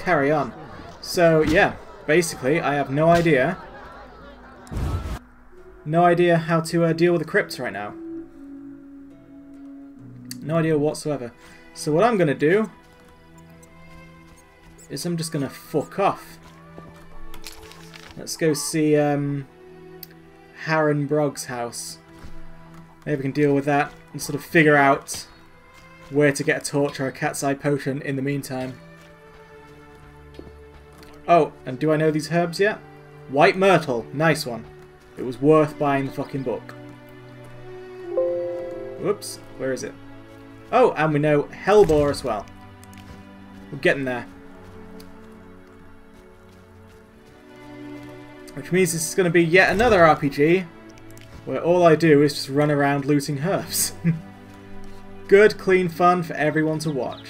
carry on. So, yeah, basically, I have no idea. No idea how to deal with the crypts right now. No idea whatsoever. So what I'm going to do is I'm just going to fuck off. Let's go see Harren Brogg's house. Maybe we can deal with that and sort of figure out where to get a torch or a cat's eye potion in the meantime. Oh, and do I know these herbs yet? White myrtle. Nice one. It was worth buying the fucking book. Whoops. Where is it? Oh, and we know hellebore as well. We're getting there. Which means this is going to be yet another RPG where all I do is just run around looting herbs. Good, clean fun for everyone to watch.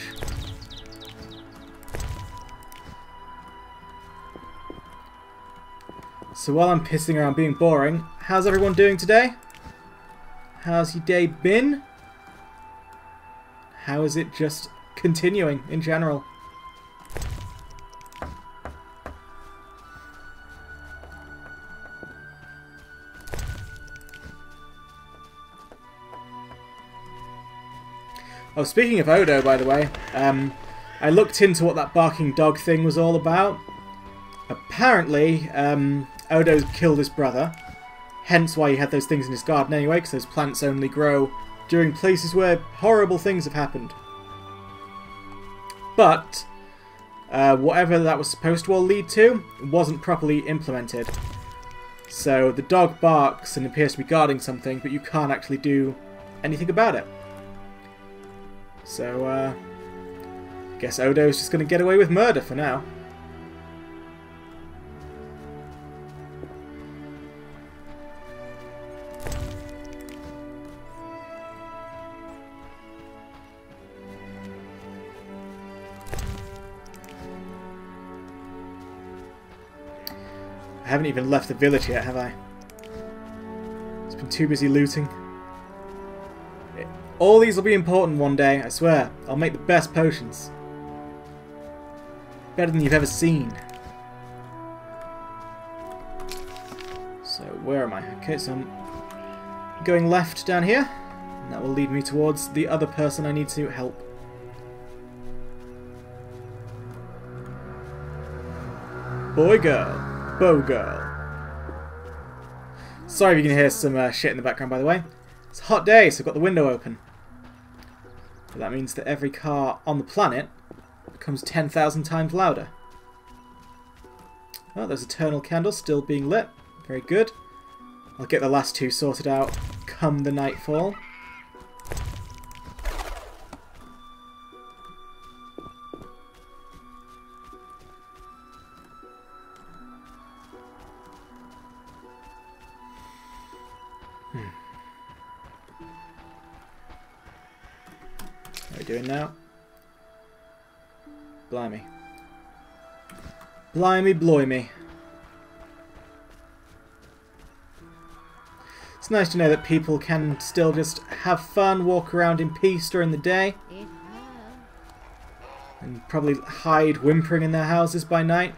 So while I'm pissing around being boring, how's everyone doing today? How's your day been? How is it just continuing in general? Oh, speaking of Odo, by the way, I looked into what that barking dog thing was all about. Apparently, Odo's killed his brother, hence why he had those things in his garden anyway, because those plants only grow during places where horrible things have happened. But whatever that was supposed to all lead to wasn't properly implemented. So the dog barks and appears to be guarding something, but you can't actually do anything about it. So, I guess Odo's just going to get away with murder for now. I haven't even left the village yet, have I? It's been too busy looting. All these will be important one day, I swear. I'll make the best potions. Better than you've ever seen. So, where am I? Okay, so I'm going left down here. And that will lead me towards the other person I need to help. Boy, girl. Bow girl. Sorry if you can hear some shit in the background, by the way. It's a hot day, so I've got the window open. But that means that every car on the planet becomes 10,000 times louder. Oh, there's eternal candle still being lit. Very good. I'll get the last two sorted out come the nightfall. How are we doing now? Blimey. Blimey, bloimy. It's nice to know that people can still just have fun, walk around in peace during the day. And probably hide whimpering in their houses by night.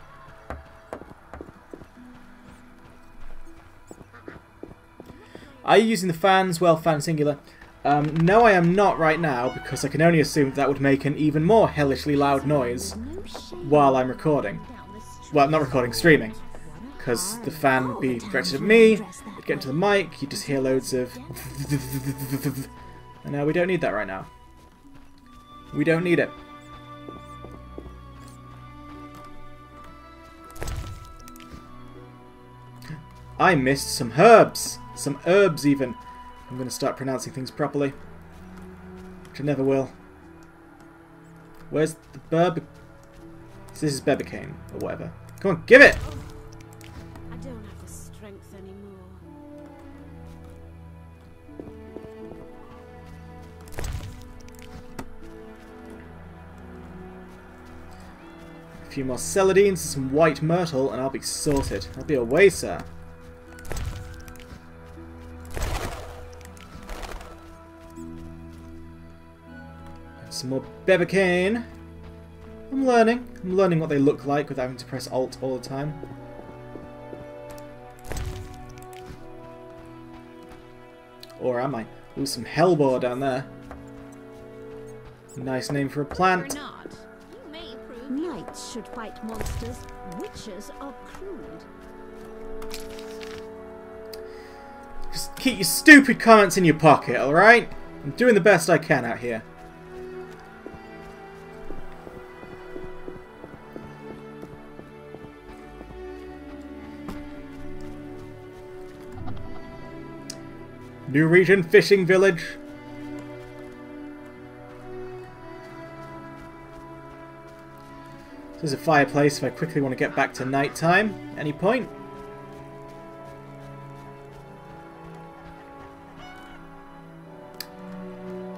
Are you using the fans? Well, fan singular. No, I am not right now, because I can only assume that would make an even more hellishly loud noise while I'm recording. Well, not recording, streaming. Because the fan would be directed at me, it'd get into the mic, you'd just hear loads of... And we don't need that right now. We don't need it. I missed some herbs! Some herbs, even. I'm going to start pronouncing things properly. Which I never will. Where's the burb... This is Bebicane, or whatever. Come on, give it! I don't have the strength anymore. A few more celadines and some white myrtle, and I'll be sorted. I'll be away, sir. Some more Bebicane. Oh, I'm learning. I'm learning what they look like without having to press Alt all the time. Or am I? Ooh, some hellbore down there. Nice name for a plant. Or not. You may prove knights should fight monsters. Witches are crude. Just keep your stupid comments in your pocket, alright? I'm doing the best I can out here. New region, fishing village. There's a fireplace if I quickly want to get back to night time. Any point?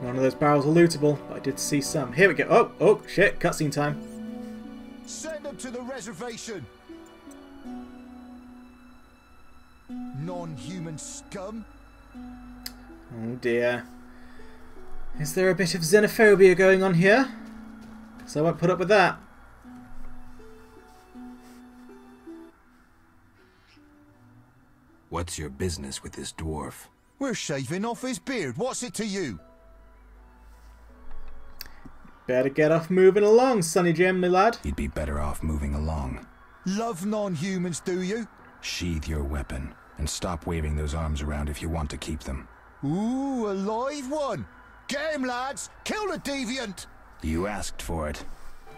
None of those barrels are lootable, but I did see some. Here we go. Oh, oh, shit. Cutscene time. Send them to the reservation. Non-human scum. Oh dear. Is there a bit of xenophobia going on here? So I won't put up with that. What's your business with this dwarf? We're shaving off his beard. What's it to you? Better get off moving along, Sonny Jim, my lad. You'd be better off moving along. Love non-humans, do you? Sheathe your weapon and stop waving those arms around if you want to keep them. Ooh, a live one. Get him, lads. Kill the deviant. You asked for it.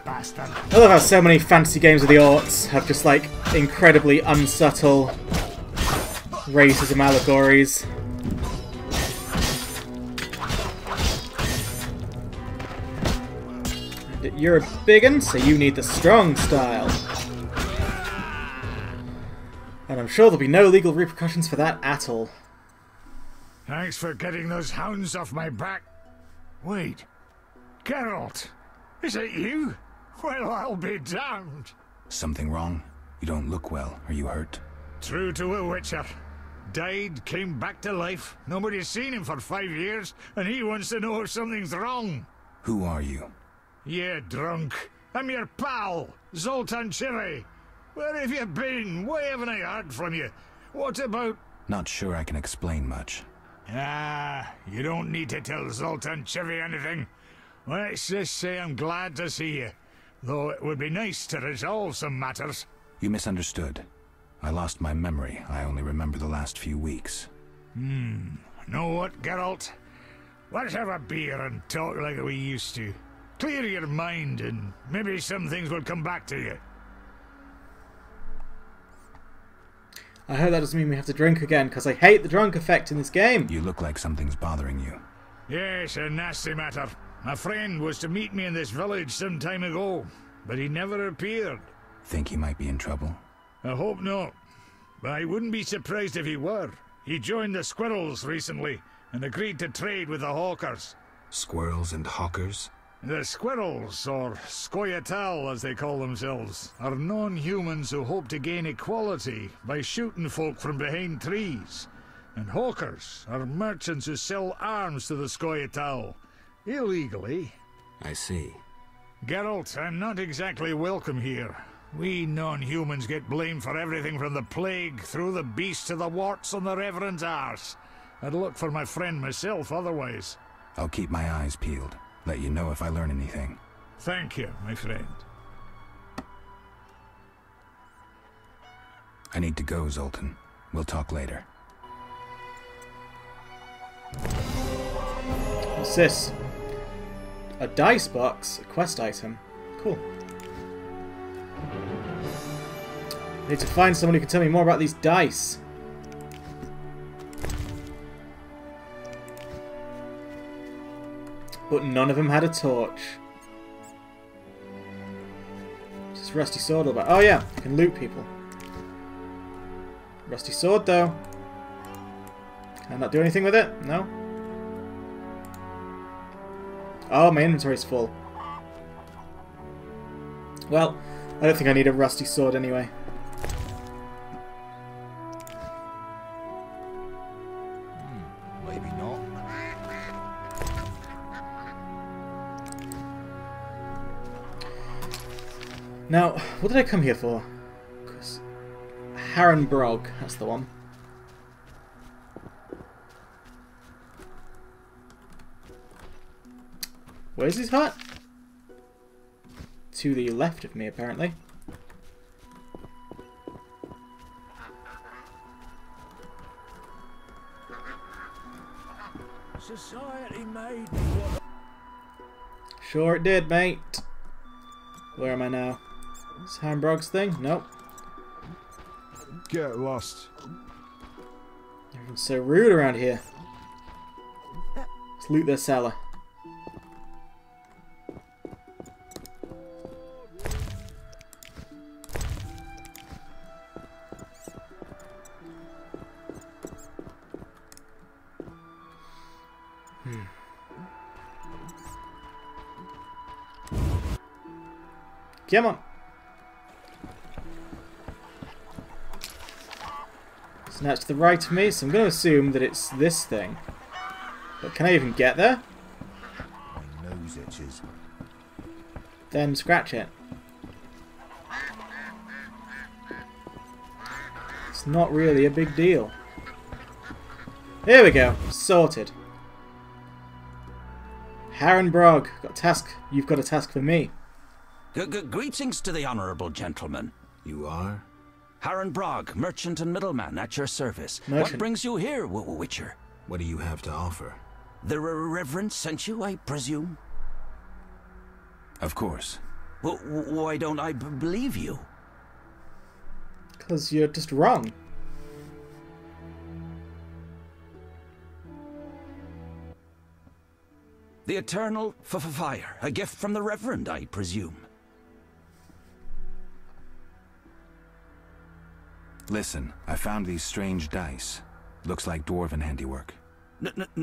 Bastard. I love how so many fantasy games of the aughts have just like incredibly unsubtle racism allegories. You're a big un, so you need the strong style. And I'm sure there'll be no legal repercussions for that at all. Thanks for getting those hounds off my back. Wait, Geralt, is it you? Well, I'll be damned. Something wrong? You don't look well. Are you hurt? True to a witcher. Died, came back to life. Nobody's seen him for 5 years, and he wants to know if something's wrong. Who are you? Yeah, drunk. I'm your pal, Zoltan Chivy. Where have you been? Why haven't I heard from you? What about... Not sure I can explain much. Ah, you don't need to tell Zoltan Chivy anything. Let's just say I'm glad to see you. Though it would be nice to resolve some matters. You misunderstood. I lost my memory. I only remember the last few weeks. Know what, Geralt? Let's have a beer and talk like we used to. Clear your mind and maybe some things will come back to you. I hope that doesn't mean we have to drink again, because I hate the drunk effect in this game. You look like something's bothering you. Yes, a nasty matter. My friend was to meet me in this village some time ago, but he never appeared. Think he might be in trouble? I hope not. But I wouldn't be surprised if he were. He joined the Squirrels recently and agreed to trade with the Hawkers. Squirrels and hawkers? The Squirrels, or Scoia'tael as they call themselves, are non-humans who hope to gain equality by shooting folk from behind trees. And Hawkers are merchants who sell arms to the Scoia'tael, illegally. I see. Geralt, I'm not exactly welcome here. We non-humans get blamed for everything from the plague through the beast to the warts on the Reverend's arse. I'd look for my friend myself otherwise. I'll keep my eyes peeled. Let you know if I learn anything. Thank you, my friend. I need to go, Zoltan. We'll talk later. What's this? A dice box? A quest item. Cool. I need to find someone who can tell me more about these dice. But none of them had a torch. What's this rusty sword all about? Oh yeah, you can loot people. Rusty sword though. Can I not do anything with it? No? Oh, my inventory's full. Well, I don't think I need a rusty sword anyway. Maybe not. Now, what did I come here for? Harrenbrog, that's the one. Where's his hut? To the left of me, apparently. Society made. Sure it did, mate. Where am I now? Is Harrenbrog's thing? Nope. Get lost. Everyone's so rude around here. Let's loot their cellar. Come on. So now it's to the right of me, so I'm going to assume that it's this thing. But can I even get there? My nose itches. Then scratch it. It's not really a big deal. Here we go. Sorted. Harrenbrog, got a task. You've got a task for me. Greetings to the honourable gentleman. You are? Harrenbrog, merchant and middleman at your service. Merchant. What brings you here, Witcher? What do you have to offer? The Reverend sent you, I presume? Of course. Why don't I believe you? Because you're just wrong. The Eternal Fire, a gift from the Reverend, I presume. Listen, I found these strange dice. Looks like dwarven handiwork.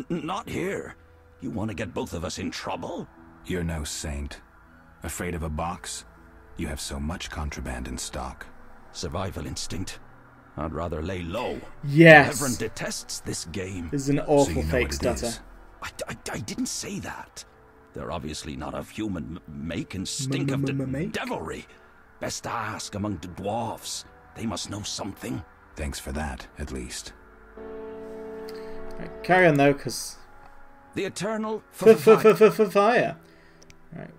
Not here. You want to get both of us in trouble? You're no saint. Afraid of a box? You have so much contraband in stock. Survival instinct. I'd rather lay low. Yes. The Reverend detests this game. This is an So awful you know fake what it stutter. is. I didn't say that. They're obviously not of human make and stink of Make? devilry. Best to ask among the dwarves. They must know something. Thanks for that, at least. Right, carry on though, because The Eternal fire. Right.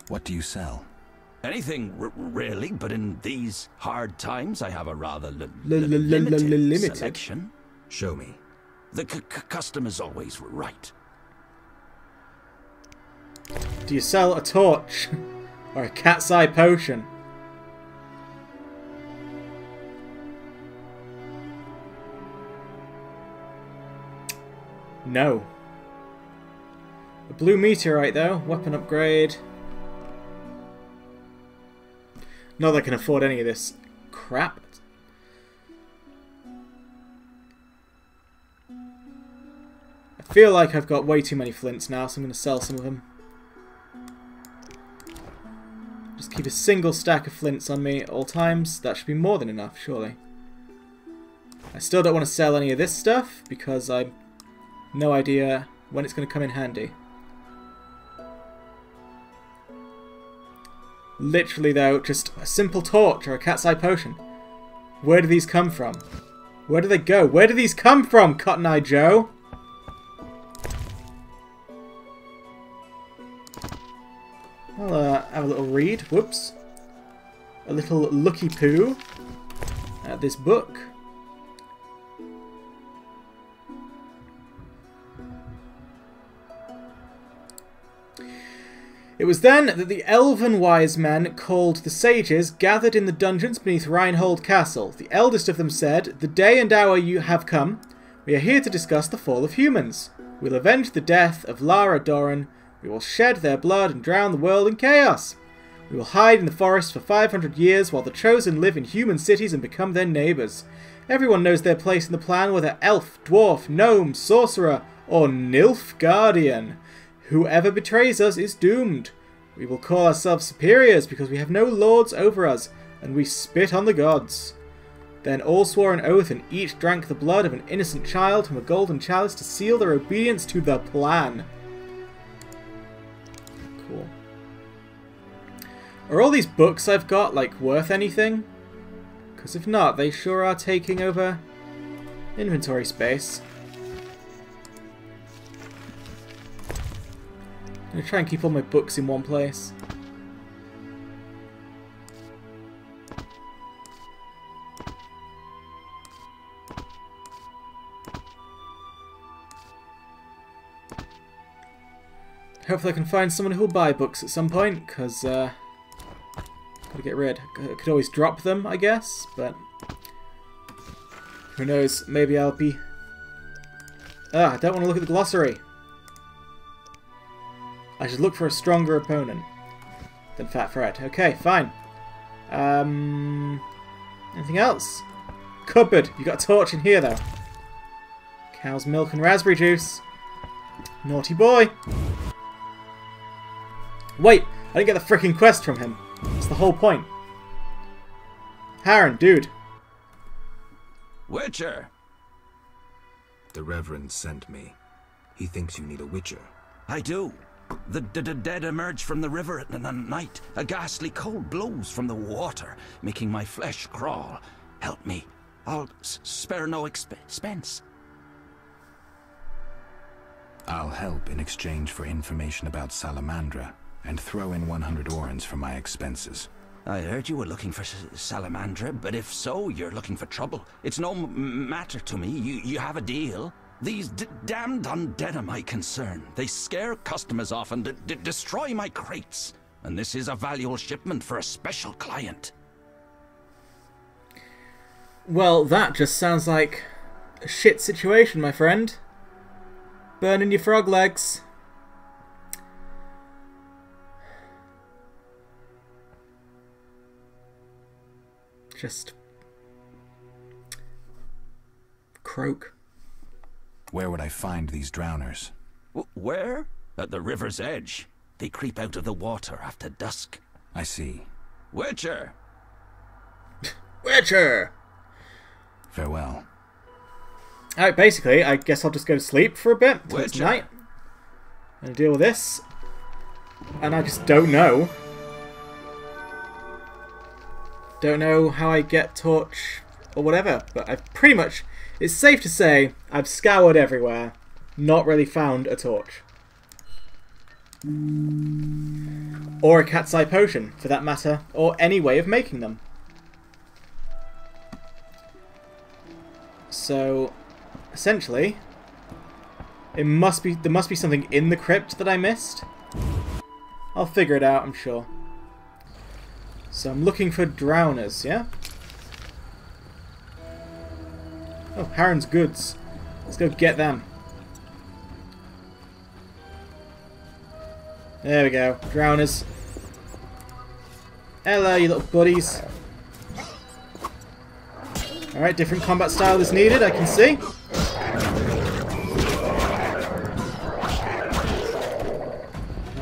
What do you sell? Anything, really, but in these hard times, I have a rather Limited. limited selection. Show me. The custom is always right. Do you sell a torch or a cat's eye potion? No. A blue meteorite though, weapon upgrade. Not that I can afford any of this crap. I feel like I've got way too many flints now, so I'm going to sell some of them. Just keep a single stack of flints on me at all times. That should be more than enough, surely. I still don't want to sell any of this stuff, because I've no idea when it's going to come in handy. Literally, though, just a simple torch or a cat's eye potion. Where do these come from? Where do they go? Where do these come from, Cotton Eye Joe? I'll have a little read. Whoops. A little looky poo at this book. It was then that the elven wise men, called the sages, gathered in the dungeons beneath Reinhold Castle. The eldest of them said, "The day and hour you have come. We are here to discuss the fall of humans. We'll avenge the death of Lara Doran. We will shed their blood and drown the world in chaos. We will hide in the forest for 500 years while the Chosen live in human cities and become their neighbours. Everyone knows their place in the plan, whether elf, dwarf, gnome, sorcerer, or Nilfgaardian. Whoever betrays us is doomed. We will call ourselves superiors because we have no lords over us, and we spit on the gods." Then all swore an oath, and each drank the blood of an innocent child from a golden chalice to seal their obedience to the plan. Cool. Are all these books I've got, like, worth anything? Because if not, they sure are taking over inventory space. I'm going to try and keep all my books in one place. Hopefully I can find someone who'll buy books at some point, because gotta get rid. I could always drop them, I guess, but who knows, maybe I'll be... I don't want to look at the glossary. I should look for a stronger opponent than Fat Fred. Okay, fine. Anything else? Cupboard. You got a torch in here, though. Cow's milk and raspberry juice. Naughty boy. Wait, I didn't get the frickin' quest from him. That's the whole point. Harren, dude. Witcher! The Reverend sent me. He thinks you need a witcher. I do. The dead emerge from the river at night. A ghastly cold blows from the water, making my flesh crawl. Help me. I'll spare no expense. I'll help in exchange for information about Salamandra, and throw in 100 orens for my expenses. I heard you were looking for Salamandra, but if so, you're looking for trouble. It's no matter to me. You have a deal. These damned undead are my concern. They scare customers off and destroy my crates. And this is a valuable shipment for a special client. Well, that just sounds like a shit situation, my friend. Burning your frog legs. Just croak. Where would I find these drowners? Where? At the river's edge. They creep out of the water after dusk. I see. Witcher! Witcher! Farewell. Alright, basically, I guess I'll just go to sleep for a bit till it's Witcher. night. And deal with this. And I just don't know. Don't know how I get torch or whatever, but I've pretty much... It's safe to say I've scoured everywhere, not really found a torch. Or a cat's eye potion, for that matter, or any way of making them. So, essentially, there must be something in the crypt that I missed. I'll figure it out, I'm sure. So I'm looking for drowners, yeah? Oh, Harren's goods. Let's go get them. There we go. Drowners. Hello, you little buddies. Alright, different combat style is needed, I can see.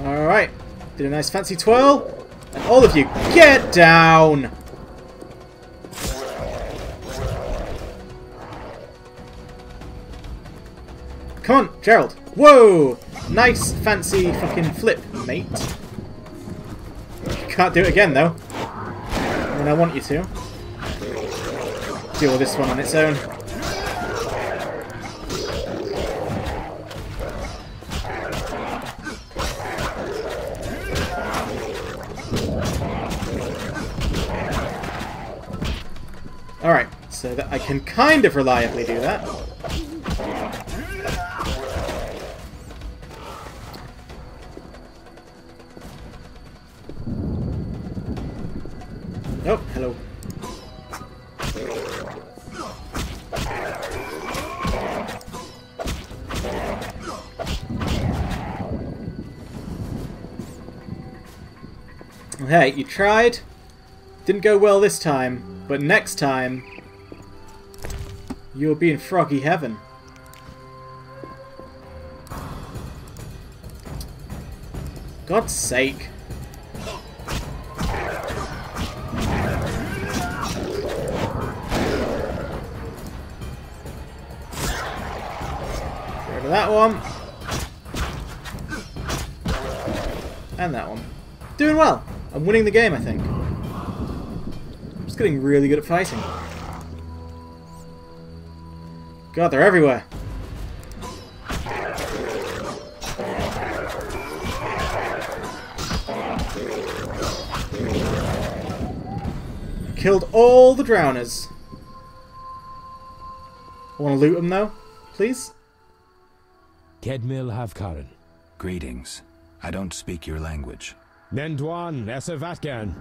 Alright. Did a nice fancy twirl. And all of you, get down! Come on, Gerald. Whoa! Nice, fancy fucking flip, mate. You can't do it again, though. When I want you to. Deal with this one on its own. Alright, so that I can kind of reliably do that. Oh, hello. Hey, you tried. Didn't go well this time, but next time you'll be in froggy heaven. God's sake. Get rid of that one. And that one. Doing well. I'm winning the game, I think. I'm just getting really good at fighting. God, they're everywhere. Killed all the drowners. I want to loot them though, please. Kedmil Havkaran. Greetings. I don't speak your language. Nendwan Esavatgan.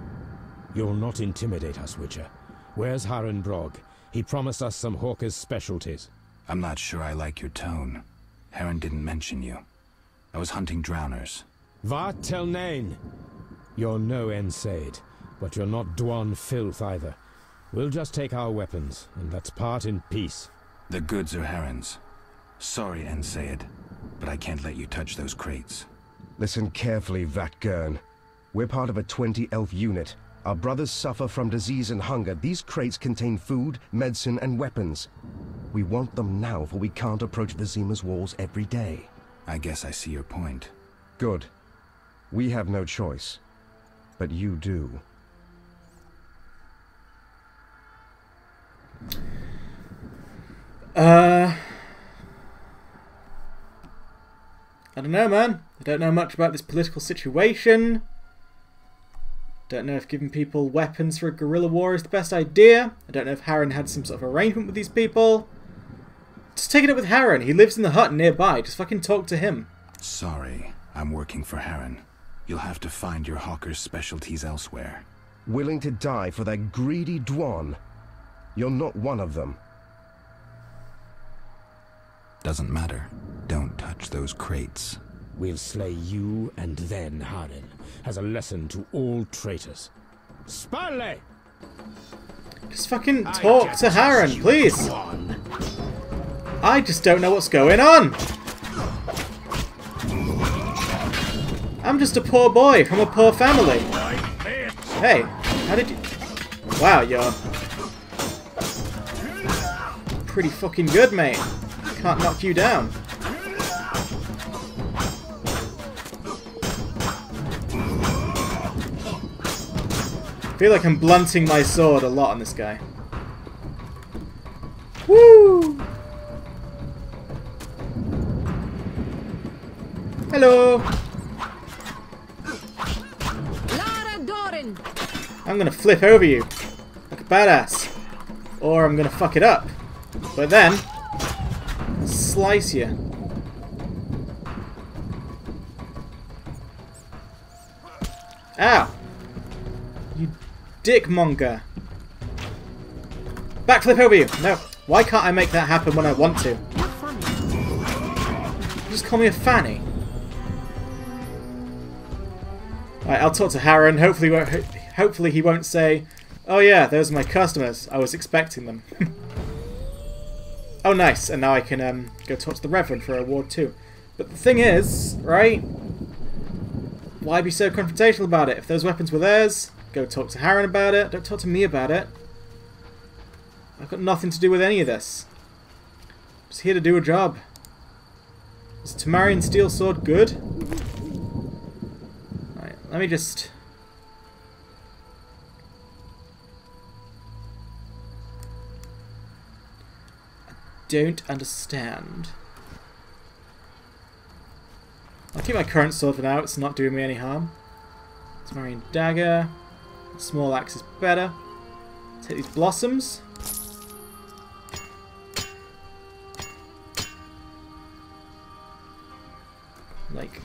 You'll not intimidate us, Witcher. Where's Harren Brog? He promised us some Hawker's specialties. I'm not sure I like your tone. Harren didn't mention you. I was hunting drowners. Vat tel nain. You're no Ensaid, but you're not Dwan filth either. We'll just take our weapons, and let's part in peace. The goods are Harren's. Sorry, Ensaid, but I can't let you touch those crates. Listen carefully, Vatgern. We're part of a 20-elf unit. Our brothers suffer from disease and hunger. These crates contain food, medicine, and weapons. We want them now, for we can't approach Vizima's walls every day. I guess I see your point. Good. We have no choice. But you do. I don't know, man. I don't know much about this political situation. Don't know if giving people weapons for a guerrilla war is the best idea. I don't know if Harren had some sort of arrangement with these people. Just take it up with Harren. He lives in the hut nearby. Just fucking talk to him. Sorry, I'm working for Harren. You'll have to find your Hawker's specialties elsewhere. Willing to die for that greedy Dwan? You're not one of them. Doesn't matter. Don't touch those crates. We'll slay you and then Harren, as a lesson to all traitors. Sparley! Just fucking talk to Harren, please. I just don't know what's going on. I'm just a poor boy from a poor family. Hey, how did you... Wow, you're... pretty fucking good, mate. Can't knock you down. I feel like I'm blunting my sword a lot on this guy. Woo! Hello! Lara Doran. I'm gonna flip over you like a badass. Or I'm gonna fuck it up. But then, slice you. Ow! You dickmonger. Backflip over you! No. Why can't I make that happen when I want to? Just call me a fanny. Right, I'll talk to Harren. Hopefully he won't say, "Oh yeah, those are my customers. I was expecting them." Oh nice, and now I can go talk to the Reverend for a reward too. But the thing is, right? Why be so confrontational about it? If those weapons were theirs, go talk to Harren about it. Don't talk to me about it. I've got nothing to do with any of this. I'm just here to do a job. Is Temarian Steel Sword good? Right, let me just... don't understand. I'll keep my current sword for now, it's not doing me any harm. Temarian Dagger. Small axe is better. Take these blossoms. Like,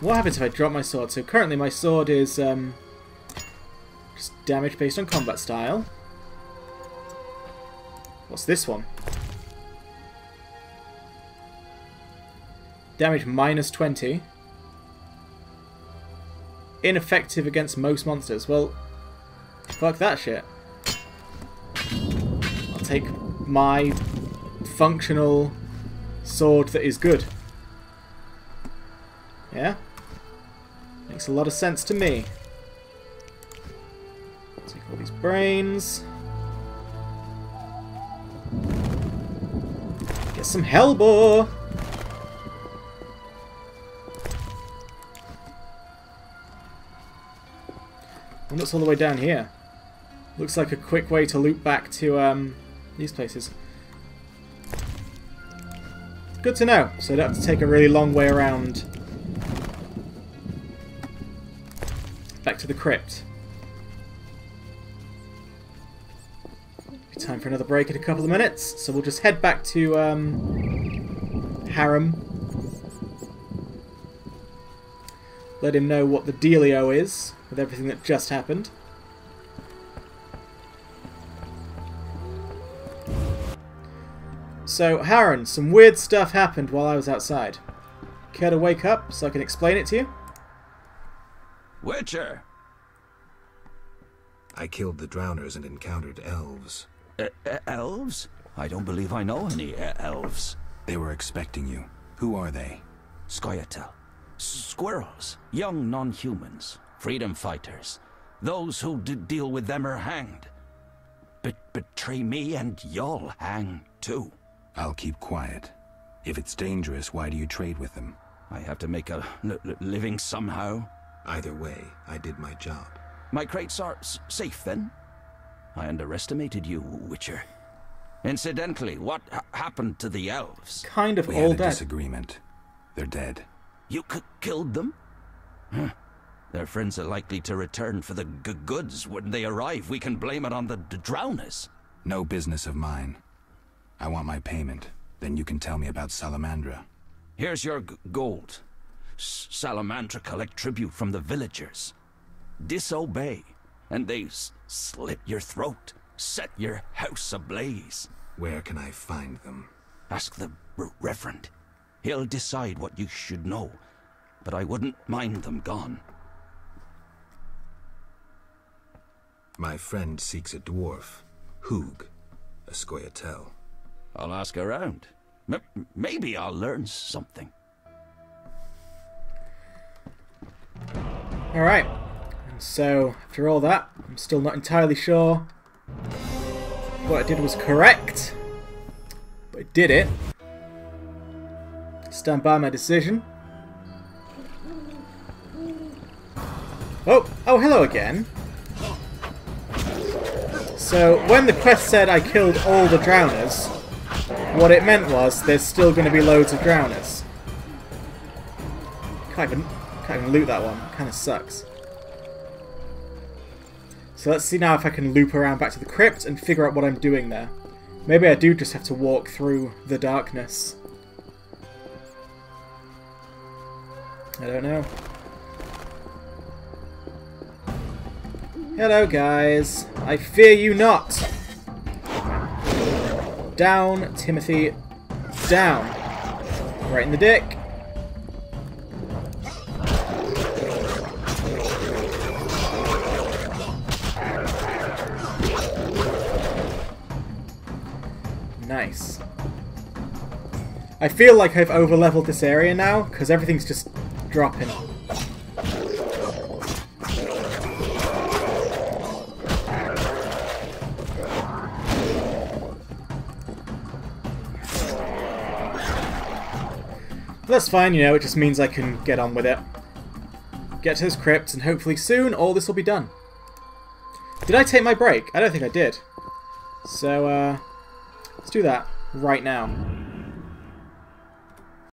what happens if I drop my sword? So currently my sword is just damage based on combat style. What's this one? Damage minus 20. Ineffective against most monsters. Well, fuck that shit. I'll take my functional sword that is good. Yeah? Makes a lot of sense to me. Take all these brains. Get some hellbore! what's all the way down here? Looks like a quick way to loop back to these places. Good to know, so I don't have to take a really long way around. Back to the crypt. Be time for another break in a couple of minutes, so we'll just head back to Harrim. Let him know what the dealio is with everything that just happened. So, Harren, some weird stuff happened while I was outside. Care to wake up so I can explain it to you? Witcher! I killed the drowners and encountered elves. Elves? I don't believe I know any elves. They were expecting you. Who are they? Scoia'tael. Squirrels. Young non-humans. Freedom fighters. Those who deal with them are hanged. Betray me and you'll hang too. I'll keep quiet. If it's dangerous, why do you trade with them? I have to make a living somehow. Either way, I did my job. My crates are safe then? I underestimated you, Witcher. Incidentally, what happened to the elves? Kind of We all had a dead. disagreement. They're dead. You killed them? Huh. Their friends are likely to return for the goods. When they arrive, we can blame it on the drowners. No business of mine. I want my payment. Then you can tell me about Salamandra. Here's your gold. Salamandra collect tribute from the villagers. Disobey, and they slit your throat, set your house ablaze. Where can I find them? Ask the Reverend. He'll decide what you should know, but I wouldn't mind them gone. My friend seeks a dwarf, Hugh, a Scoia'tael. I'll ask around. Maybe I'll learn something. Alright, and so after all that, I'm still not entirely sure what I did was correct, but I did it. Stand by my decision. Oh, hello again. So when the quest said I killed all the drowners, what it meant was there's still going to be loads of drowners. Can't even loot that one. Kind of sucks. So let's see now if I can loop around back to the crypt and figure out what I'm doing there. Maybe I do just have to walk through the darkness. I don't know. Hello guys. I fear you not. Down, Timothy. Down. Right in the dick. Nice. I feel like I've over-leveled this area now, because everything's just dropping. That's fine, you know, it just means I can get on with it. Get to those crypts, and hopefully soon all this will be done. Did I take my break? I don't think I did. So, let's do that right now.